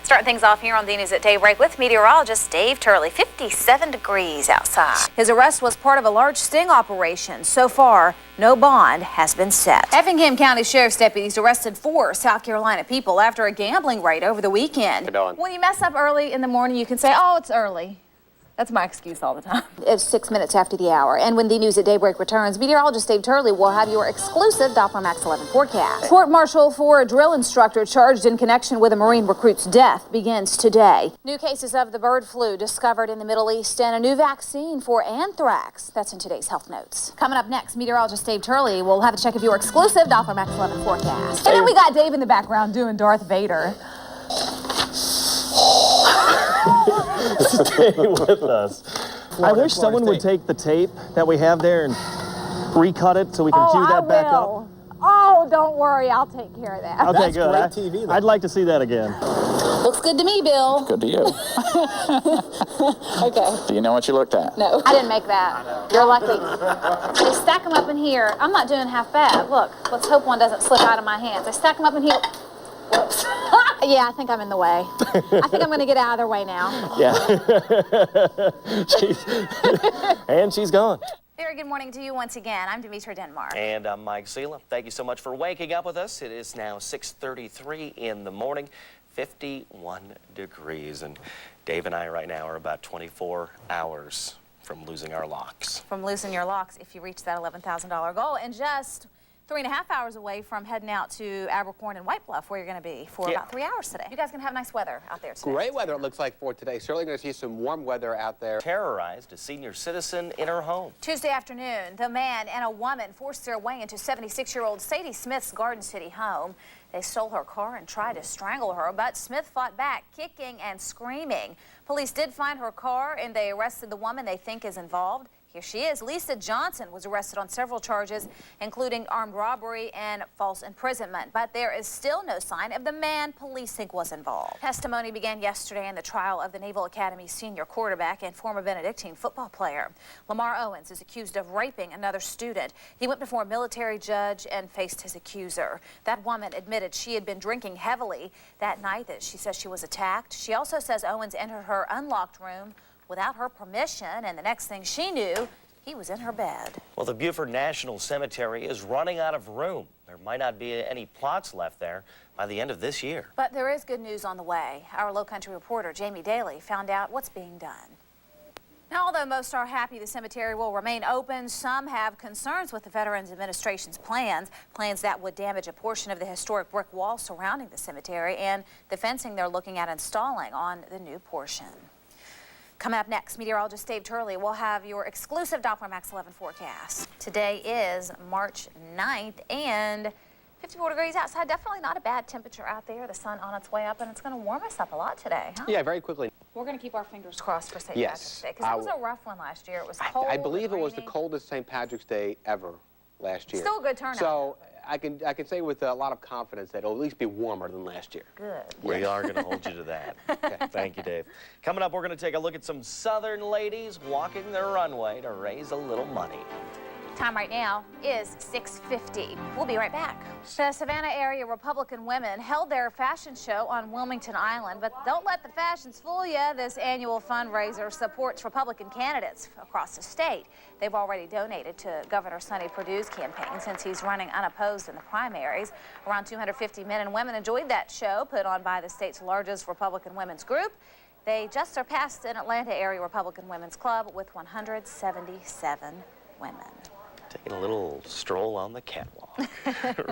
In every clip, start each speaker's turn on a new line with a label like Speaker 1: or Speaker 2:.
Speaker 1: Starting things off here on the news at daybreak with meteorologist Dave Turley. 57 degrees outside. His arrest was part of a large sting operation. So far, no bond has been set. Effingham County Sheriff's deputies arrested 4 South Carolina people after a gambling raid over the weekend. When you mess up early in the morning, you can say, oh, it's early. That's my excuse all the time. It's 6 minutes after the hour. And when the news at daybreak returns, meteorologist Dave Turley will have your exclusive Doppler Max 11 forecast. Court-martial for a drill instructor charged in connection with a Marine recruit's death begins today. New cases of the bird flu discovered in the Middle East and a new vaccine for anthrax. That's in today's health notes. Coming up next, meteorologist Dave Turley will have a check of your exclusive Doppler Max 11 forecast. And then we got Dave in the background doing Darth Vader.
Speaker 2: Stay with us. I wish someone would take the tape that we have there and recut it so we can cue that back up.
Speaker 1: Oh, don't worry, I'll take care of that.
Speaker 2: Okay,
Speaker 3: That's
Speaker 2: good.
Speaker 3: great TV,
Speaker 2: I'd like to see that again.
Speaker 1: Looks good to me, Bill.
Speaker 4: Good to you.
Speaker 1: Okay.
Speaker 4: Do you know what you looked at?
Speaker 1: No, I didn't make that. You're lucky. They stack them up in here. I'm not doing half bad. Look, let's hope one doesn't slip out of my hands. They stack them up in here. Whoops. Yeah, I think I'm in the way. I think I'm going to get out of their way now.
Speaker 2: Yeah. And she's gone.
Speaker 1: Very good morning to you once again. I'm Dmitra Denmark.
Speaker 5: And I'm Mike Seela. Thank you so much for waking up with us. It is now 6:33 in the morning, 51 degrees. And Dave and I right now are about 24 hours from losing our locks.
Speaker 1: From losing your locks if you reach that $11,000 goal. And just 3.5 hours away from heading out to Abercorn and White Bluff, where you're going to be for about 3 hours today. You guys can have nice weather out there today.
Speaker 3: Great weather, it looks like, for today. Certainly going to see some warm weather out there.
Speaker 5: Terrorized a senior citizen in her home.
Speaker 1: Tuesday afternoon, the man and a woman forced their way into 76-year-old Sadie Smith's Garden City home. They stole her car and tried to strangle her, but Smith fought back, kicking and screaming. Police did find her car, and they arrested the woman they think is involved. Here she is. Lisa Johnson was arrested on several charges, including armed robbery and false imprisonment. But there is still no sign of the man police think was involved. Testimony began yesterday in the trial of the Naval Academy senior quarterback and former Benedictine football player. Lamar Owens is accused of raping another student. He went before a military judge and faced his accuser. That woman admitted she had been drinking heavily that night that she says she was attacked. She also says Owens entered her unlocked room without her permission, and the next thing she knew, he was in her bed.
Speaker 5: Well, the Buford National Cemetery is running out of room. There might not be any plots left there by the end of this year.
Speaker 1: But there is good news on the way. Our Lowcountry reporter, Jamie Daly, found out what's being done. Now, although most are happy the cemetery will remain open, some have concerns with the Veterans Administration's plans that would damage a portion of the historic brick wall surrounding the cemetery and the fencing they're looking at installing on the new portion. Coming up next, meteorologist Dave Turley will have your exclusive Doppler Max 11 forecast. Today is March 9th and 54 degrees outside. Definitely not a bad temperature out there. The sun on its way up, and it's going to warm us up a lot today, huh?
Speaker 3: Yeah, very quickly.
Speaker 1: We're going to keep our fingers crossed for St. Patrick's Day, because it was a rough one last year. It was cold.
Speaker 3: I believe it was the
Speaker 1: rainy.
Speaker 3: coldest St. Patrick's Day ever last year.
Speaker 1: Still a good turnout.
Speaker 3: So I can say with a lot of confidence that it'll at least be warmer than last year.
Speaker 1: Good.
Speaker 5: We are going to hold you to that. Okay. Thank you, Dave. Coming up, we're going to take a look at some Southern ladies walking their runway to raise a little money.
Speaker 1: Time right now is 6:50. We'll be right back. The Savannah area Republican women held their fashion show on Wilmington Island, but don't let the fashions fool you. This annual fundraiser supports Republican candidates across the state. They've already donated to Governor Sonny Perdue's campaign since he's running unopposed in the primaries. Around 250 men and women enjoyed that show put on by the state's largest Republican women's group. They just surpassed an Atlanta area Republican women's club with 177 women.
Speaker 5: Taking a little stroll on the catwalk,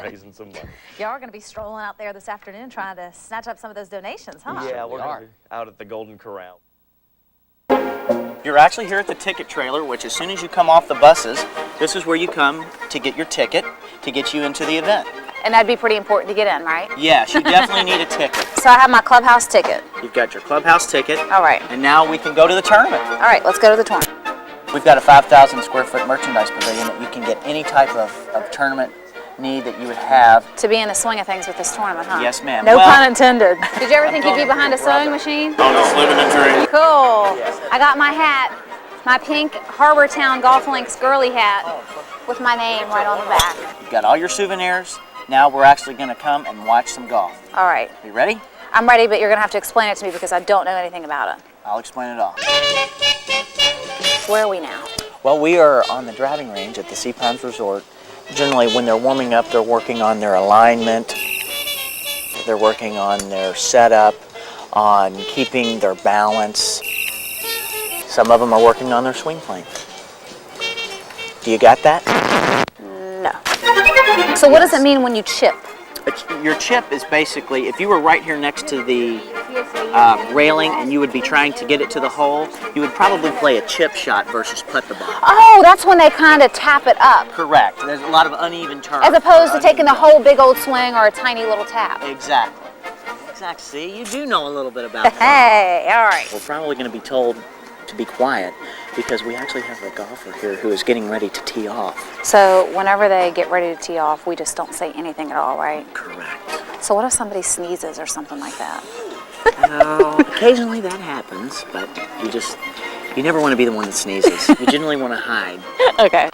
Speaker 5: raising some money.
Speaker 1: Y'all are going to be strolling out there this afternoon trying to snatch up some of those donations, huh?
Speaker 5: Yeah, we're out at the Golden Corral. You're actually here at the ticket trailer, which as soon as you come off the buses, this is where you come to get your ticket to get you into the event.
Speaker 1: And that'd be pretty important to get in, right?
Speaker 5: Yes, you definitely need a ticket.
Speaker 1: So I have my clubhouse ticket.
Speaker 5: You've got your clubhouse ticket.
Speaker 1: All right.
Speaker 5: And now we can go to the tournament.
Speaker 1: All right, let's go to the tournament.
Speaker 5: We've got a 5,000 square foot merchandise pavilion that you can get any type of tournament need that you would have.
Speaker 1: To be in the swing of things with this tournament, huh?
Speaker 5: Yes, ma'am.
Speaker 1: No pun intended. Did you ever think you'd be behind a sewing machine?
Speaker 5: Oh, just living a dream.
Speaker 1: Cool. I got my hat, my pink Harbor Town Golf Links girly hat with my name right on the back.
Speaker 5: You've got all your souvenirs. Now we're actually going to come and watch some golf.
Speaker 1: All right.
Speaker 5: Are you ready?
Speaker 1: I'm ready, but you're going to have to explain it to me because I don't know anything about it.
Speaker 4: I'll explain it all.
Speaker 1: Where are we now?
Speaker 4: Well, we are on the driving range at the Sea Palms Resort. Generally, when they're warming up, they're working on their alignment. They're working on their setup, on keeping their balance. Some of them are working on their swing plane. Do you got that?
Speaker 1: No. So what does it mean when you chip?
Speaker 4: Your chip is basically, if you were right here next to the railing and you would be trying to get it to the hole, you would probably play a chip shot versus putt the ball.
Speaker 1: Oh, that's when they kind of tap it up.
Speaker 4: Correct. There's a lot of uneven turns.
Speaker 1: As opposed to taking the whole big old swing or a tiny little tap.
Speaker 4: Exactly. Exactly. See, you do know a little bit about that.
Speaker 1: Hey, all right.
Speaker 4: We're probably going to be told to be quiet because we actually have a golfer here who is getting ready to tee off.
Speaker 1: So whenever they get ready to tee off, we just don't say anything at all, right?
Speaker 4: Correct.
Speaker 1: So what if somebody sneezes or something like that?
Speaker 4: Occasionally that happens, but you never want to be the one that sneezes. You generally want to hide.
Speaker 1: Okay.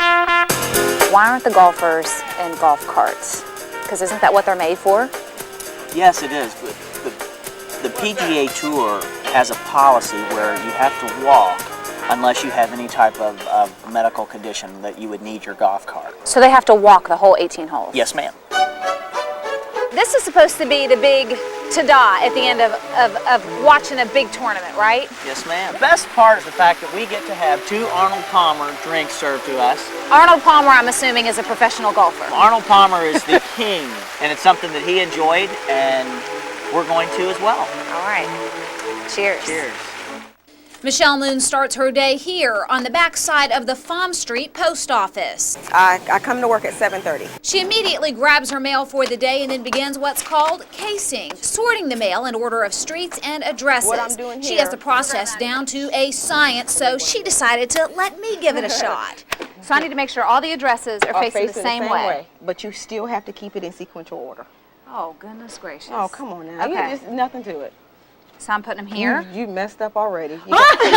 Speaker 1: Why aren't the golfers in golf carts? Because isn't that what they're made for?
Speaker 4: Yes, it is. But the PGA Tour has a policy where you have to walk unless you have any type of medical condition that you would need your golf cart.
Speaker 1: So they have to walk the whole 18 holes?
Speaker 4: Yes, ma'am.
Speaker 1: This is supposed to be the big ta-da at the end of watching a big tournament, right?
Speaker 4: Yes, ma'am. The best part is the fact that we get to have 2 Arnold Palmer drinks served to us.
Speaker 1: Arnold Palmer, I'm assuming, is a professional golfer.
Speaker 4: Arnold Palmer is the king, and it's something that he enjoyed, and we're going to as well.
Speaker 1: All right. Cheers.
Speaker 4: Cheers.
Speaker 1: Michelle Moon starts her day here on the backside of the Farm Street Post Office.
Speaker 6: I come to work at 7:30.
Speaker 1: She immediately grabs her mail for the day and then begins what's called casing, sorting the mail in order of streets and addresses.
Speaker 6: What I'm doing
Speaker 1: She
Speaker 6: here-
Speaker 1: has the process down to a science, so she decided to let me give it a shot. So I need to make sure all the addresses are facing the same way.
Speaker 6: But you still have to keep it in sequential order.
Speaker 1: Oh, goodness gracious.
Speaker 6: Oh, come on now.
Speaker 1: Okay.
Speaker 6: There's nothing to it.
Speaker 1: So I'm putting them here?
Speaker 6: You messed up already. You got to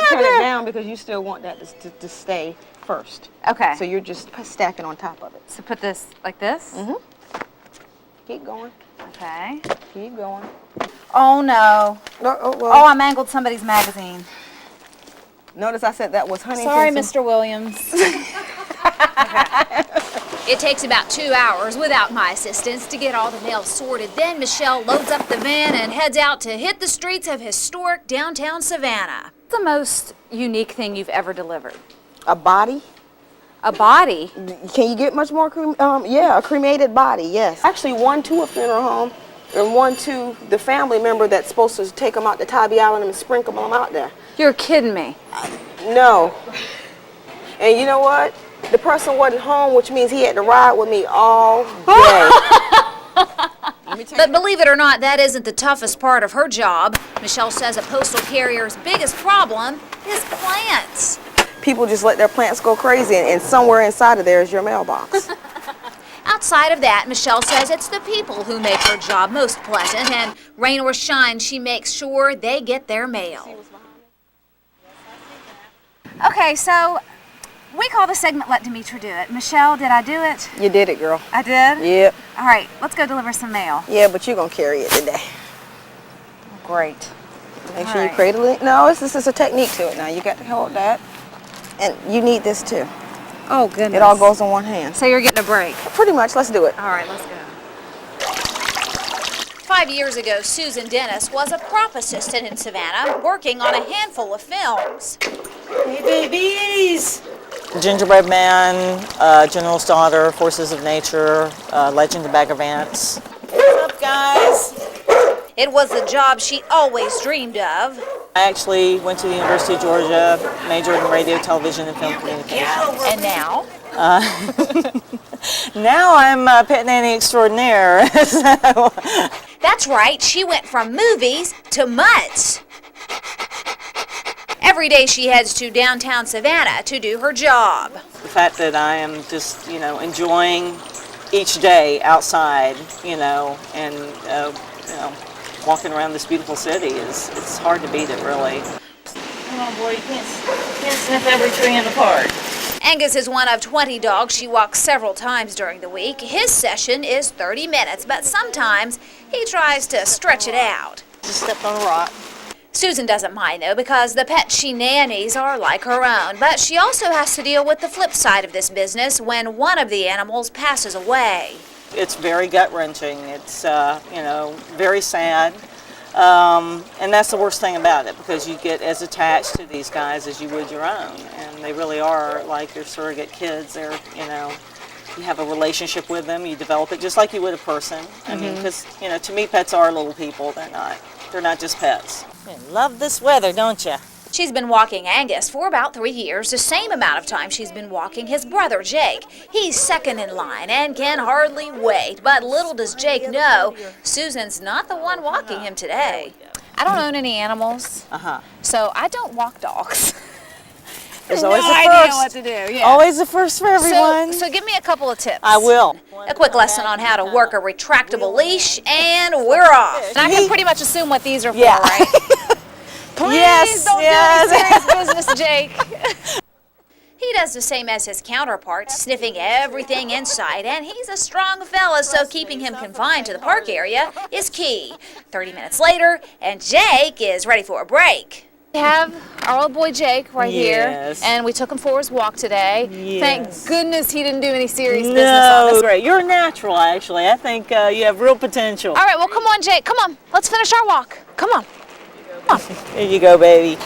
Speaker 6: turn it down because you still want that to stay first.
Speaker 1: Okay.
Speaker 6: So you're just stacking on top of it.
Speaker 1: So put this like this?
Speaker 6: Mm-hmm. Keep going.
Speaker 1: Okay.
Speaker 6: Keep going.
Speaker 1: Oh, no.
Speaker 6: Well,
Speaker 1: Oh, I mangled somebody's magazine.
Speaker 6: notice I said that was Huntington.
Speaker 1: Sorry, Mr. Williams. It takes about 2 hours without my assistance to get all the mail sorted. Then Michelle loads up the van and heads out to hit the streets of historic downtown Savannah. What's the most unique thing you've ever delivered?
Speaker 6: A body?
Speaker 1: A body?
Speaker 6: Can you get much more? Yeah, a cremated body, yes. Actually, one to a funeral home and one to the family member that's supposed to take them out to Tybee Island and sprinkle them out there.
Speaker 1: You're kidding me.
Speaker 6: No. And you know what? The person wasn't home, which means he had to ride with me all day.
Speaker 1: But believe it or not, that isn't the toughest part of her job. Michelle says a postal carrier's biggest problem is plants.
Speaker 6: People just let their plants go crazy, and somewhere inside of there is your mailbox.
Speaker 1: Outside of that, Michelle says it's the people who make her job most pleasant, and rain or shine, she makes sure they get their mail. Okay, so we call the segment Let Dmitra Do It. Michelle, did I do it?
Speaker 6: You did it, girl.
Speaker 1: I did?
Speaker 6: Yep.
Speaker 1: All right, let's go deliver some mail.
Speaker 6: Yeah, but you're going to carry it today.
Speaker 1: Great.
Speaker 6: Make
Speaker 1: All
Speaker 6: sure you
Speaker 1: right.
Speaker 6: cradle it. No, this is a technique to it now. You got to hold that. And you need this too.
Speaker 1: Oh, goodness.
Speaker 6: It all goes in one hand.
Speaker 1: So you're getting a break.
Speaker 6: Pretty much. Let's do it.
Speaker 1: All right, let's go. 5 years ago, Susan Dennis was a prop assistant in Savannah, working on a handful of films.
Speaker 4: Hey, babies! Gingerbread Man, General's Daughter, Forces of Nature, Legend of Bagger Vance. What's up, guys?
Speaker 1: It was the job she always dreamed of.
Speaker 4: I actually went to the University of Georgia, majored in radio, television, and film communication.
Speaker 1: And now?
Speaker 4: Now I'm pet nanny extraordinaire. So.
Speaker 1: That's right, she went from movies to mutts. Every day she heads to downtown Savannah to do her job.
Speaker 4: The fact that I am just, enjoying each day outside, and, walking around this beautiful city it's hard to beat it, really.
Speaker 7: Come on, boy, you can't sniff every tree in the park.
Speaker 1: Angus is one of 20 dogs she walks several times during the week. His session is 30 minutes, but sometimes he tries to stretch it out.
Speaker 6: Just stepped on a rock.
Speaker 1: Susan doesn't mind, though, because the pets she nannies are like her own. But she also has to deal with the flip side of this business when one of the animals passes away.
Speaker 7: It's very gut-wrenching. It's, you know, very sad. And that's the worst thing about it, because you get as attached to these guys as you would your own. And they really are like your surrogate kids. They're, you know, you have a relationship with them. You develop it just like you would a person. I mean, because, you know, to me, pets are little people. They're not just pets.
Speaker 8: You love this weather, don't you?
Speaker 1: She's been walking Angus for about 3 years, the same amount of time she's been walking his brother, Jake. He's second in line and can hardly wait. But little does Jake know, Susan's not the one walking him today. I don't own any animals, so I don't walk dogs.
Speaker 7: There's always
Speaker 1: no
Speaker 7: a
Speaker 1: idea
Speaker 7: first.
Speaker 1: what to do. Yeah.
Speaker 7: Always a first for everyone.
Speaker 1: So give me a couple of tips.
Speaker 7: I will.
Speaker 1: A quick lesson on how to work a retractable leash, and we're off. And I can pretty much assume what these are for, right? Please don't do any serious business, Jake. He does the same as his counterpart, sniffing everything inside, and he's a strong fella, so keeping him confined to the park area is key. 30 minutes later, and Jake is ready for a break. We have our old boy Jake right here, and we took him for his walk today. Thank goodness he didn't do any serious business on us.
Speaker 7: Great. You're a natural, actually. I think you have real potential.
Speaker 1: All right, well, come on, Jake. Come on. Let's finish our walk. Come on. Come on.
Speaker 7: Here you go, baby.